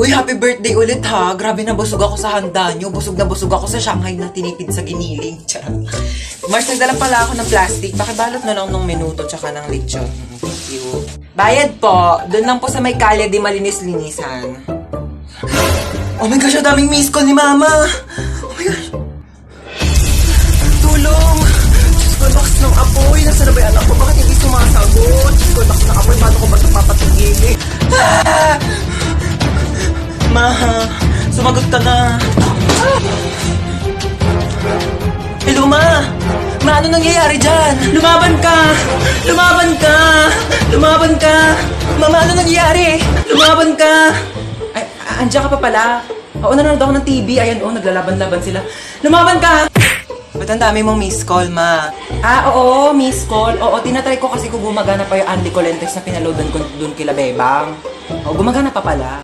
Uy, happy birthday ulit ha. Grabe na busog ako sa handa nyo. Busog na busog ako sa Shanghai na tinipid sa giniling. Charot. Mars, nagdala pala ako ng plastic. Pakibalot na lang ng minuto tsaka ng lechon. Thank you. Bayad po. Doon lang po sa may kalye di malinis-linisan. Oh my gosh, ang daming miss call ni Mama. Oh my gosh. Tulong. Diyos ko, lakas ng apoy. Nasaan na ba yung anak ko? Bakit hindi sumasagot? Diyos ko, lakas ng apoy. Paano ko ba ito papatigilin? Ah! Ma, sumagot ka na. Hello, Ma. Ma, ano nangyayari dyan? Lumaban ka! Lumaban ka! Lumaban ka! Mama, ano nangyayari? Lumaban ka! Ay, andiyan ka pa pala. Oo, nanonood ako ng TV. Ayan, naglalaban-laban sila. Lumaban ka! Ba't ang dami mong miss call, Ma? Oo, miss call. Oo, tinatry ko kasi kung gumagana pa yung Andy Colentes na pinaloadan ko dun kila Bebang. Oo, gumagana pa pala.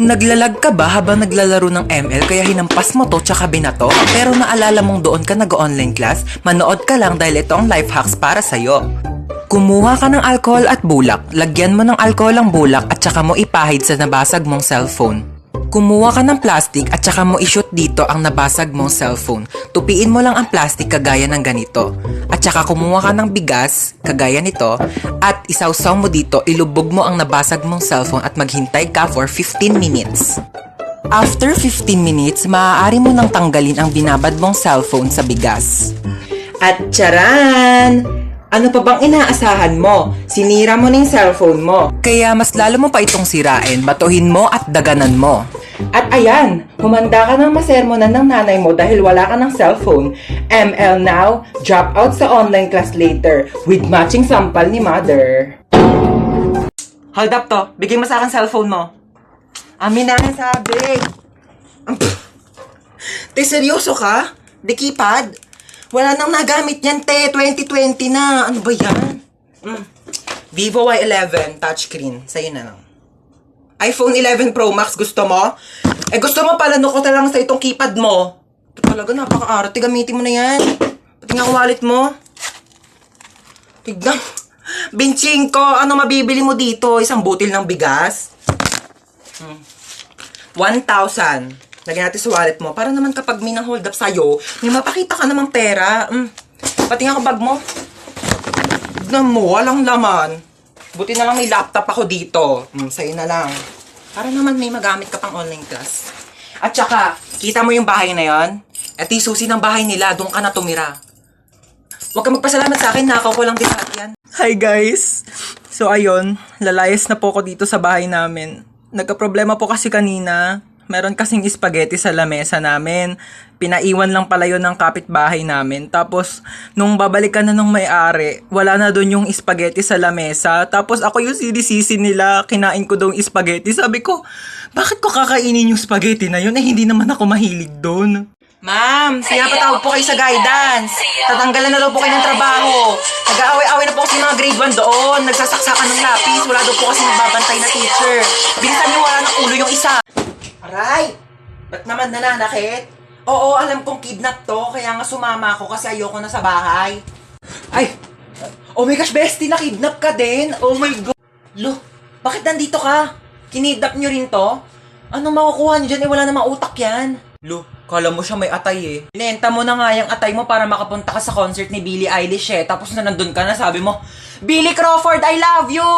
Naglalag ka ba habang naglalaro ng ML kaya hinampas mo to tsaka binato? Pero naalala mong doon ka nag-online class? Manood ka lang dahil ito ang life hacks para sa'yo. Kumuha ka ng alcohol at bulak, lagyan mo ng alcohol ang bulak at tsaka mo ipahid sa nabasag mong cellphone. Kumuha ka ng plastic at tsaka mo i-shoot dito ang nabasag mong cellphone. Tupiin mo lang ang plastic kagaya ng ganito. At tsaka kumuha ka ng bigas, kagaya nito, at isawsaw mo dito, ilubog mo ang nabasag mong cellphone at maghintay ka for 15 minutes. After 15 minutes, maaari mo nang tanggalin ang binabad mong cellphone sa bigas. At tsaran! Ano pa bang inaasahan mo? Sinira mo na yung cellphone mo. Kaya mas lalo mo pa itong sirain, batuhin mo at daganan mo. At ayan, humanda ka ng masermonan ng nanay mo dahil wala ka ng cellphone. ML now, drop out sa online class later with matching sampal ni Mother. Hold up to, bigay mo sa akin cellphone mo. Amin na sabi. Te, seryoso ka? Di keypad? Wala nang nagamit yan, te. 2020 na. Ano ba yan? Vivo Y11 touchscreen. Sa'yo na lang. iPhone 11 Pro Max, gusto mo? Gusto mo pala ko lang sa itong keypad mo. Ito talaga, napaka-arte. Gamitin mo na yan. Pati nga wallet mo. Tignan. Binching ko. Ano mabibili mo dito? Isang butil ng bigas? 1,000. Lagyan natin sa wallet mo. Para naman kapag may nang-hold up sa'yo, may mapakita ka namang pera. Pati nga bag mo. Tignan mo, walang laman. Buti na lang may laptop ako dito. Sa'yo na lang. Para naman may magamit ka pang online class. At saka, kita mo yung bahay na yon? At yung susi ng bahay nila, doon ka na tumira. Huwag ka magpasalamat sa akin, nakaw ko lang din lahat yan. Hi guys! So ayun, lalayas na po ako dito sa bahay namin. Nagka-problema po kasi kanina. Meron kasing spaghetti sa lamesa namin. Pinaiwan lang pala yun ng kapitbahay namin. Tapos, nung babalikan na nung may-ari, wala na doon yung spaghetti sa lamesa. Tapos ako yung sinisisi nila, kinain ko daw yung spaghetti. Sabi ko, bakit ko kakainin yung spaghetti na yun? Hindi naman ako mahilig doon. Ma'am, pinapatawag po kayo sa guidance. Tatanggalan na daw po kayo ng trabaho. Nag-aaway-aaway na po kasi mga grade 1 doon. Nagsasaksakan ng lapis. Wala daw po kasi nagbabantay na teacher. Bilisan niyo, wala ng ulo yung isa. Aray! Ba't naman nananakit? Oo, alam kong kidnap to, kaya nga sumama ako kasi ayoko na sa bahay. Ay! Oh my gosh, bestie, nakidnap ka din? Oh my God! Lo, bakit nandito ka? Kinidnap nyo rin to? Anong makukuha nyo dyan? Wala namang utak yan. Lo, kala mo siya may atay eh. Inenta mo na nga yung atay mo para makapunta ka sa concert ni Billie Eilish eh. Tapos na nandun ka na, sabi mo, Billie Crawford, I love you!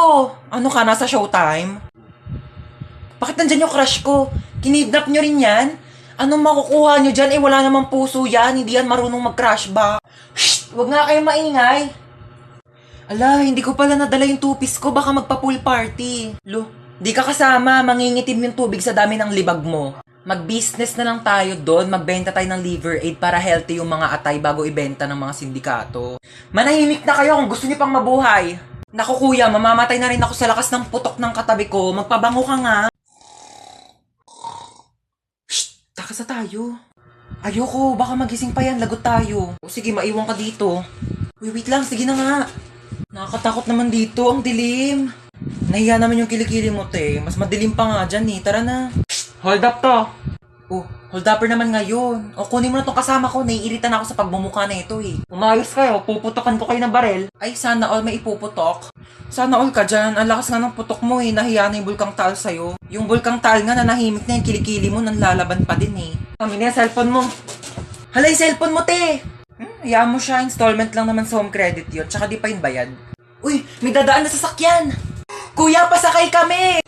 Ano ka, nasa Showtime? Bakit nandyan yung crush ko? Kinidnap nyo rin yan? Anong makukuha nyo dyan? Wala namang puso yan. Hindi yan marunong mag-crush ba? Shh! Huwag nga kayong maingay. Ala, hindi ko pala nadala yung tupis ko. Baka magpa-pool party. Lo, di ka kasama. Mangingitim yung tubig sa dami ng libag mo. Mag-business na lang tayo doon. Magbenta tayo ng liver aid para healthy yung mga atay bago ibenta ng mga sindikato. Manahimik na kayo kung gusto niyo pang mabuhay. Naku kuya, mamamatay na rin ako sa lakas ng putok ng katabi ko. Magpabango ka nga. Takas na tayo. Ayoko, baka magising pa yan, lagot tayo. O sige, maiwan ka dito. Wait lang, sige na nga. Nakakatakot naman dito, ang dilim. Nahiya naman yung kilikili mo, te. Mas madilim pa nga dyan eh, tara na. Hold up to. Oh, hold upper naman ngayon. O, kunin mo na tong kasama ko. Naiirita na ako sa pagmumukha na ito eh. Umayos kayo, puputokan ko kayo ng barel. Ay, sana all may ipuputok. Sana all ka dyan. Ang lakas nga ng putok mo eh. Nahiya na yung Bulkang Taal sa'yo. Yung Bulkang Taal nga nanahimik na yung kilikili mo. Nanlalaban pa din eh. Kami na yung cellphone mo. Hala, yung cellphone mo, te! Hayaan mo siya. Installment lang naman sa home credit yun. Tsaka di pa yung bayad. Uy, may dadaan na sasakyan! Kuya, pasakay kami!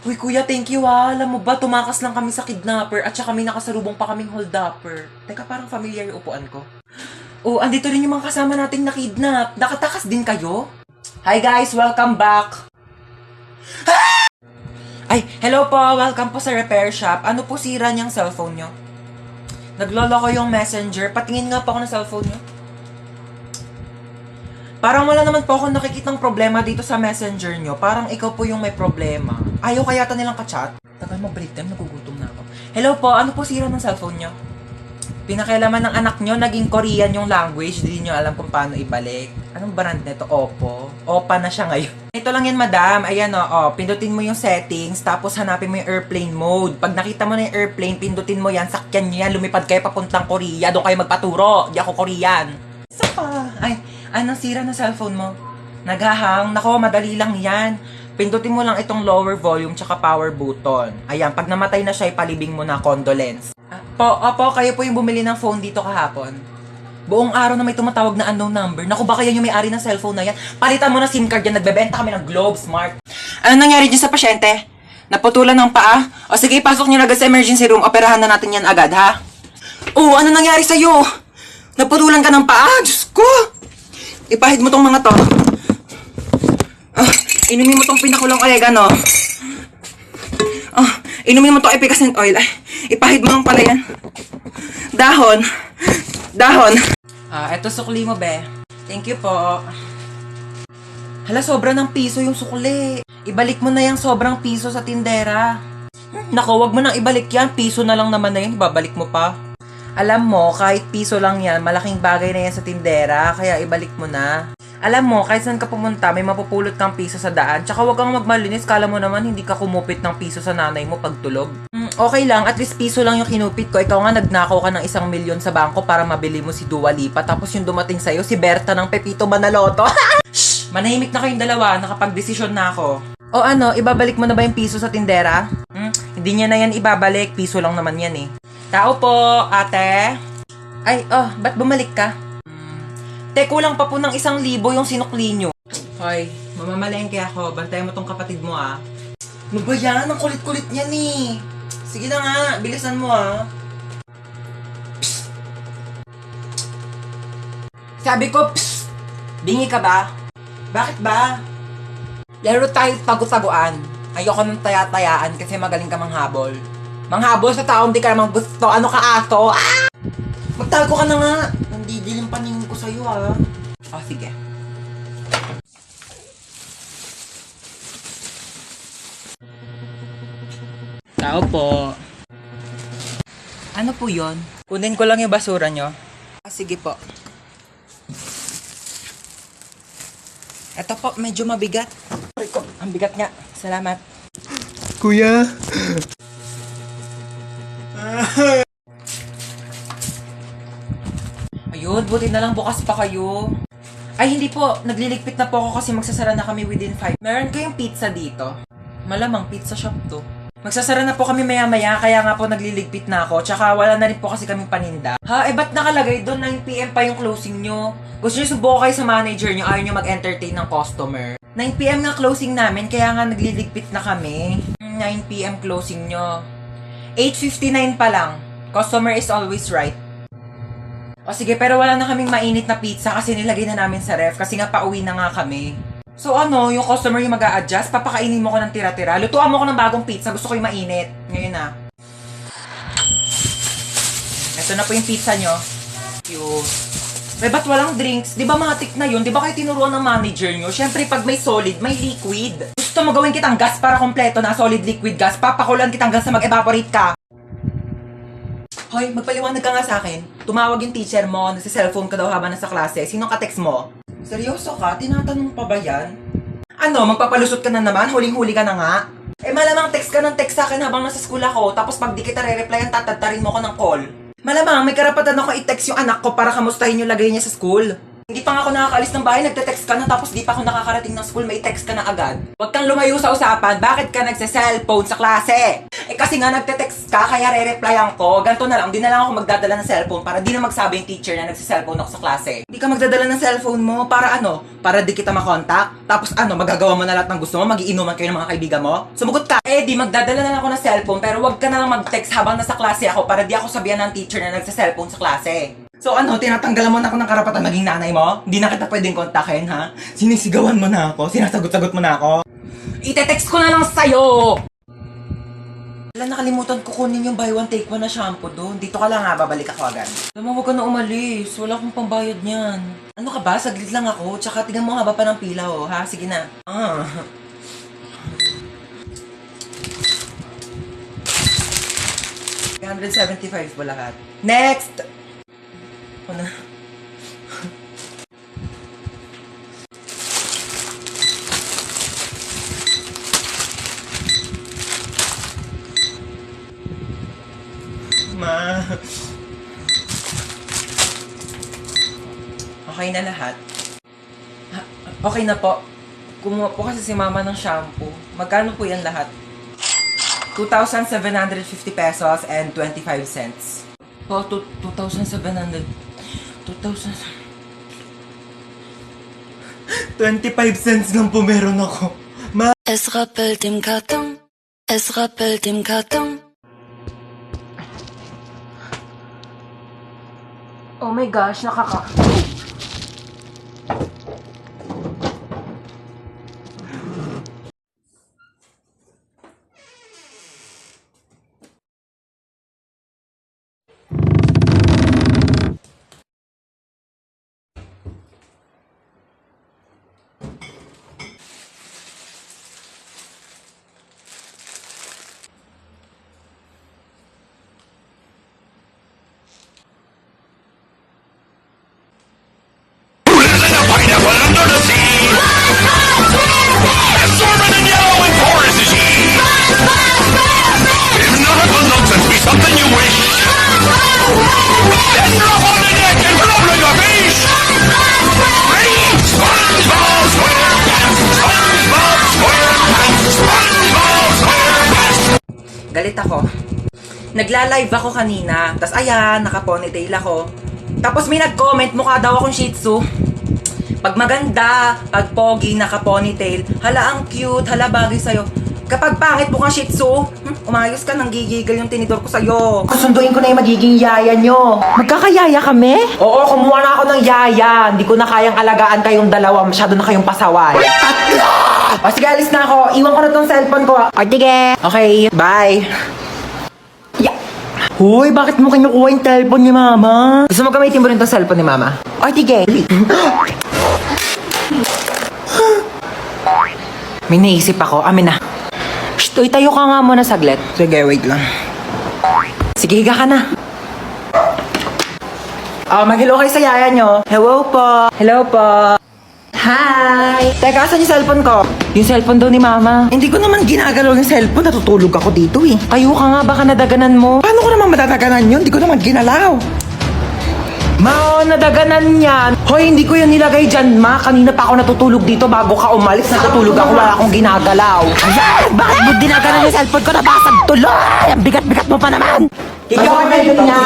Uy, kuya, thank you ha. Alam mo ba, tumakas lang kami sa kidnapper at saka may nakasalubong pa kaming hold-upper. Teka, parang familiar yung upuan ko. Oh, andito rin yung mga kasama nating nakidnap. Nakatakas din kayo? Hi guys, welcome back. Ay, hello po. Welcome po sa repair shop. Ano po sira niyang cellphone nyo? Naglolo ko yung messenger. Patingin nga po ako ng cellphone nyo. Parang wala naman po ako nakikitang problema dito sa messenger nyo. Parang ikaw po yung may problema. Ayaw kaya nilang ka-chat? Tagal mo break time, nagugutom na ako. Hello po, ano po sira ng cellphone nyo? Pinakailaman ng anak nyo, naging Korean yung language. Hindi nyo alam kung paano ibalik. Anong brand nito? Oppo. Oppa na siya ngayon. Ito lang yan, madam. Ayan o. Pindutin mo yung settings, tapos hanapin mo yung airplane mode. Pag nakita mo na yung airplane, pindutin mo yan, sakyan nyo yan, lumipad kayo papuntang Korea. Doon kayo magpaturo. Di ako Korean. Isa pa. Ay, anong sira na cellphone mo? Naghahang. Nako, madali lang yan. Pindutin mo lang itong lower volume tsaka power button. Ayan, pag namatay na siya, ipalibing mo na condolence. Opo, kayo po yung bumili ng phone dito kahapon. Buong araw na may tumatawag na unknown number. Naku, baka yan yung may-ari ng cellphone na yan. Palitan mo na SIM card yan. Nagbebenta kami ng Globe Smart. Ano nangyari dyan sa pasyente? Naputulan ng paa? O sige, pasok niyo na agad sa emergency room. Operahan na natin yan agad, ha? Oh, ano nangyari sa'yo? Naputulan ka ng paa? Diyos ko! Ipahid mo tong mga to. Inumin mo tong pinakulang oregano. Inumin mo tong efficacent oil. Ay, ipahid mo lang pala yan. Dahon. Eto sukli mo, be. Thank you po. Hala, sobra ng piso yung sukli. Ibalik mo na yung sobrang piso sa tindera. Naku, wag mo nang ibalik yan. Piso na lang naman na yan. Ibabalik mo pa. Alam mo, kahit piso lang yan, malaking bagay na yan sa tindera. Kaya ibalik mo na. Alam mo, kahit saan ka pumunta, may mapupulot kang piso sa daan. Tsaka huwag kang magmalinis. Kala mo naman, hindi ka kumupit ng piso sa nanay mo pag tulog. Okay lang, at least piso lang yung kinupit ko. Ikaw nga, nagnakaw ka ng 1,000,000 sa bangko para mabili mo si Dua Lipa. Tapos yung dumating sa'yo, si Berta ng Pepito Manaloto. Shh! Manahimik na kayong dalawa. Nakapag-desisyon na ako. O ano, ibabalik mo na ba yung piso sa tindera? Hindi niya na yan ibabalik. Piso lang naman yan eh. Tao po, ate. Ay, ba't bumalik ka? Te, kulang pa po ng 1,000 yung sinukli nyo. Hoy, mamamalengke ako. Bantayan mo tong kapatid mo, ah. Ano ba yan? Ang kulit-kulit niyan, eh. Sige na nga, bilisan mo, ah. Psst. Sabi ko, psst. Bingi ka ba? Bakit ba? Laro tayo tago-taguan. Ayoko ng taya-tayaan kasi magaling ka manghabol. Manghabol sa taong di ka namang gusto. Ano ka, aso? Ah! Magtago ka na nga. Nandidilim paningin ko sa'yo, ah. Sige. Tao po. Ano po yon? Kunin ko lang yung basura nyo. Sige po. Eto po, medyo mabigat. Ang bigat nga. Salamat. Kuya. Ayun, buti na lang bukas pa kayo. Ay, hindi po. Nagliligpit na po ako kasi magsasara na kami within 5. Meron kayong pizza dito? Malamang pizza shop to. Magsasara na po kami maya-maya, kaya nga po nagliligpit na ako. Tsaka wala na rin po kasi kaming paninda. Ha? Ba't nakalagay doon? 9 PM pa yung closing nyo. Gusto nyo subukan kayo sa manager nyo, ayaw nyo mag-entertain ng customer. 9 PM nga closing namin, kaya nga nagliligpit na kami. 9 PM closing nyo. 8:59 pa lang. Customer is always right. O sige, pero wala na kaming mainit na pizza kasi nilagay na namin sa ref kasi nga pauwi na nga kami. So ano, yung customer yung mag-a-adjust, papakainin mo ko ng tira-tira. Lutuan mo ko ng bagong pizza, gusto ko yung mainit. Ngayon na. Ito na po yung pizza nyo. Cute. Ba't walang drinks? Di ba matik na yun? Di ba kayo tinuruan ng manager nyo? Siyempre pag may solid, may liquid. Gusto mo gawin kitang gas para kompleto na solid liquid gas, papakulan kitang gas na mag-evaporate ka. Hoy, magpaliwanag ka nga sa akin. Tumawag yung teacher mo, nagsi-cellphone ka daw habang nasa klase. Sino ka-text mo? Seryoso ka? Tinatanong pa ba yan? Ano, magpapalusot ka na naman? Huling-huli ka na nga? Eh malamang text ka ng text sa akin habang nasa school ako, tapos pag di kita re-replyan, tatadtarin mo ko ng call. Malamang may karapatan ako i-text yung anak ko para kamustahin yung lagay niya sa school. Hindi pa nga ako nakakaalis ng bahay, nagte-text ka na tapos di pa ako nakakarating ng school, may text ka na agad. Huwag kang lumayo sa usapan, bakit ka nagse-cellphone sa klase? Eh kasi nga nagte-text ka, kaya re-replyan ko. Ganto na lang, di na lang ako magdadala ng cellphone para di na magsabi yung teacher na nagse-cellphone ako sa klase. Di ka magdadala ng cellphone mo, para ano? Para di kita makontak? Tapos ano, magagawa mo na lahat ng gusto mo, magiinuman kayo ng mga kaibigan mo? Sumugot ka! Eh di, magdadala na lang ako ng cellphone, pero wag ka na lang mag-text habang nasa klase ako para di ako sabihan ng teacher na nagse-cellphone sa klase. So ano, tinatanggalan mo na ako ng karapatan maging nanay mo? Hindi na kita pwedeng kontakin, ha? Sinisigawan mo na ako, sinasagot-sagot mo na ako. Ite-text ko na lang sa'yo! Wala, nakalimutan ko kunin yung buy one take one na shampoo doon. Dito ka lang ha, babalik ako agad. Alam mo, huwag ka na umalis. Wala akong pambayad niyan. Ano ka ba? Saglit lang ako. Tsaka tingnan mo haba pa ng pila, oh, ha? Sige na. Ah. $175 po lahat. Next! Ano? Ma. Okay na lahat? Okay na po. Kumuha po kasi si mama ng shampoo. Magkano po yan lahat? 2,750 pesos and 25 cents. Po, 2,700. 25 cents lang po meron ako. Es rappelt im Karton, es rappelt im Karton. Oh my gosh, Something you wish. Then drop on the deck and blow like a fish. Ready? SpongeBob SquarePants. SpongeBob SquarePants. SpongeBob SquarePants. galit ako. Nagla-live ako kanina. Tapos ayan, naka-ponytail ako. Tapos may nag-comment, mukha daw akong Shih Tzu. Pag maganda, pag pogi, naka-ponytail, hala ang cute, hala bagay sa'yo. Kapag pangit mo kang Shih Tzu, umayos ka, nang gigigil yung tinidor ko sa'yo. Kasunduin ko na yung magiging yaya nyo. Magkakayaya kami? Oo, kumuha na ako ng yaya. Hindi ko na kayang alagaan kayong dalawa. Masyado na kayong pasaway. Tatlo! O sige, alis na ako. Iwan ko na tong cellphone ko. O sige. Okay, bye. Yeah. Hoy, bakit mo kinukuha yung cellphone ni Mama? Gusto mo gamitin mo rin tong cellphone ni Mama? O sige. May naisip ako. Amin na. Shh, uy, tayo ka nga muna saglit. Sige, wait lang. Sige, higa ka na. Mag-hello kayo sa yaya nyo. Hello po. Hello po. Hi! Teka, asan yung cellphone ko? Yung cellphone daw ni Mama. Hindi ko naman ginagalaw yung cellphone. Natutulog ako dito eh. Tayo ka nga, baka nadaganan mo. Paano ko naman madadaganan yun? Hindi ko naman ginalaw. Ma, nadaganan yan. Hoy, hindi ko yan nilagay dyan, Ma. Kanina pa ako natutulog dito bago ka umalis. Natutulog ako, wala akong ginagalaw. Ayan! Bakit mo dinaganan yung cellphone ko? Nabasag tuloy! Ang bigat-bigat mo pa naman! Ikaw ang medyo niya.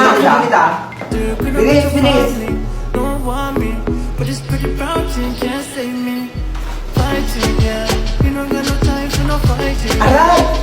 Bilis, bilis. Don't want me, but this pretty brown thing can't save me. Fighting, yeah. You don't got no time for no fighting. Aray!